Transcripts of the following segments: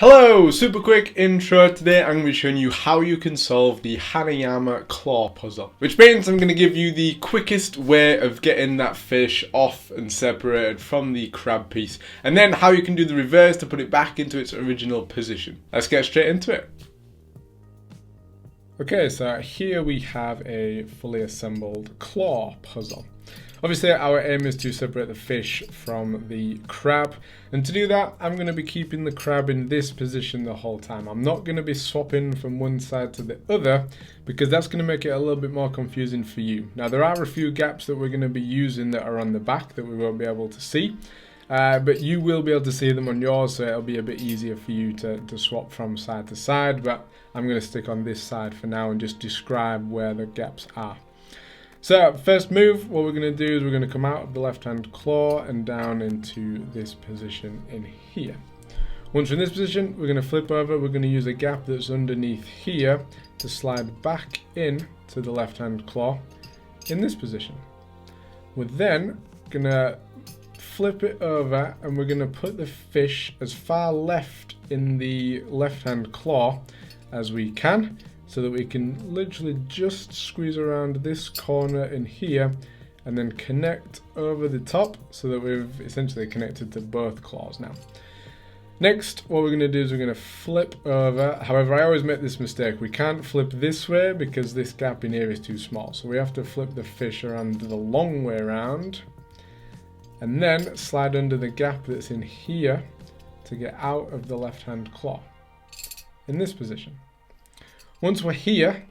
Hello, super quick intro. Today I'm going to be showing you how you can solve the Hanayama Claw puzzle, which means I'm going to give you the quickest way of getting that fish off and separated from the crab piece, and then how you can do the reverse to put it back into its original position. Let's get straight into it. Okay, so here we have a fully assembled claw puzzle. Obviously our aim is to separate the fish from the crab, and to do that I'm going to be keeping the crab in this position the whole time. I'm not going to be swapping from one side to the other because that's going to make it a little bit more confusing for you. Now there are a few gaps that we're going to be using that are on the back that we won't be able to see, but you will be able to see them on yours, so it'll be a bit easier for you to swap from side to side, but I'm going to stick on this side for now and just describe where the gaps are. So first move, what we're going to do is we're going to come out of the left hand claw and down into this position in here. Once we're in this position, we're going to flip over, we're going to use a gap that's underneath here to slide back in to the left hand claw in this position. We're then going to flip it over and we're going to put the fish as far left in the left hand claw as we can, so that we can literally just squeeze around this corner in here and then connect over the top so that we've essentially connected to both claws now. Next, what we're going to do is we're going to flip over. However, I always make this mistake. We can't flip this way because this gap in here is too small. So we have to flip the fish around the long way around and then slide under the gap that's in here to get out of the left hand claw in this position. Once we're here,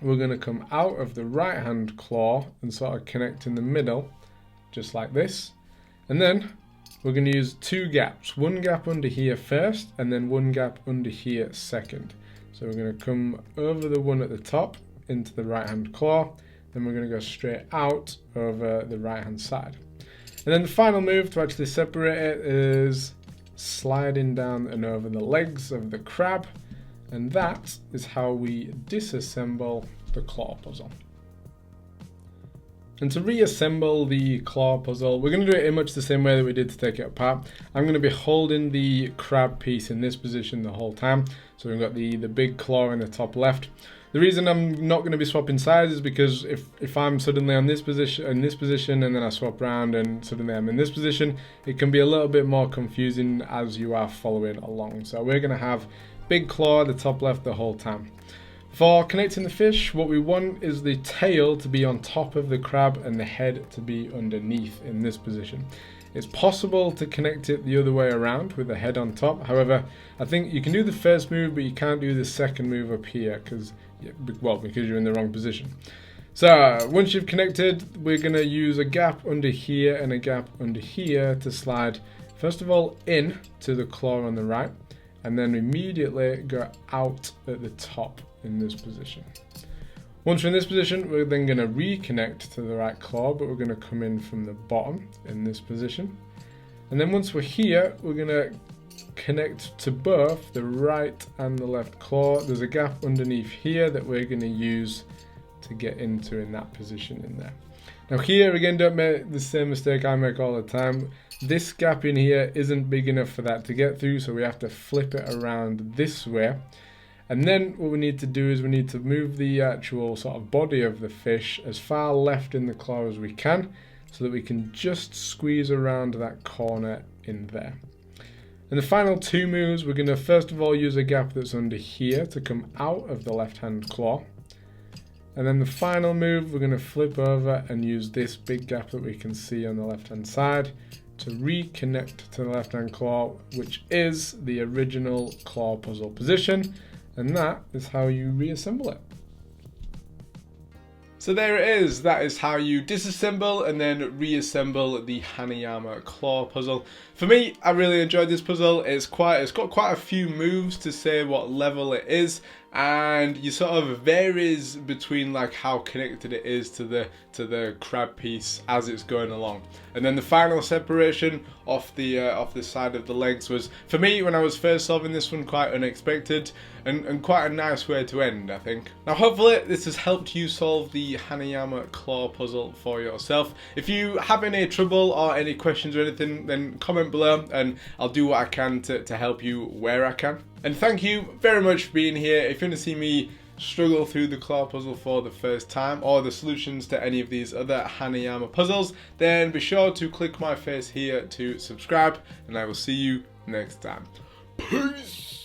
we're going to come out of the right hand claw and sort of connect in the middle, just like this. And then we're going to use two gaps, one gap under here first, and then one gap under here second. So we're going to come over the one at the top into the right hand claw, then we're going to go straight out over the right hand side. And then the final move to actually separate it is sliding down and over the legs of the crab. And that is how we disassemble the claw puzzle. And to reassemble the claw puzzle, we're going to do it in much the same way that we did to take it apart. I'm going to be holding the crab piece in this position the whole time. So we've got the big claw in the top left. The reason I'm not going to be swapping sides is because if I'm suddenly on this position, and then I swap around and suddenly I'm in this position, it can be a little bit more confusing as you are following along. So we're going to have big claw at the top left the whole time. For connecting the fish, what we want is the tail to be on top of the crab and the head to be underneath in this position. It's possible to connect it the other way around with the head on top. However, I think you can do the first move, but you can't do the second move up here because you're in the wrong position. So once you've connected, we're going to use a gap under here and a gap under here to slide, first of all, in to the claw on the right, and then immediately go out at the top in this position. Once we're in this position, we're then going to reconnect to the right claw, but we're going to come in from the bottom in this position. And then once we're here, we're going to connect to both the right and the left claw. There's a gap underneath here that we're going to use to get into in that position in there. Now here again, don't make the same mistake I make all the time. This gap in here isn't big enough for that to get through, so we have to flip it around this way. And then what we need to do is we need to move the actual sort of body of the fish as far left in the claw as we can, so that we can just squeeze around that corner in there. And the final two moves, we're going to first of all use a gap that's under here to come out of the left hand claw. And then the final move, we're going to flip over and use this big gap that we can see on the left hand side to reconnect to the left hand claw, which is the original claw puzzle position. And that is how you reassemble it. So there it is, that is how you disassemble and then reassemble the Hanayama Claw puzzle. For me, I really enjoyed this puzzle. It's got quite a few moves to say what level it is, and you sort of varies between like how connected it is to the crab piece as it's going along. And then the final separation off the side of the legs was, for me, when I was first solving this one, quite unexpected and quite a nice way to end, I think. Now hopefully this has helped you solve the Hanayama Claw puzzle for yourself. If you have any trouble or any questions or anything, then comment below and I'll do what I can to help you where I can. And thank you very much for being here. If you want to see me struggle through the claw puzzle for the first time, or the solutions to any of these other Hanayama puzzles, then be sure to click my face here to subscribe, and I will see you next time. Peace!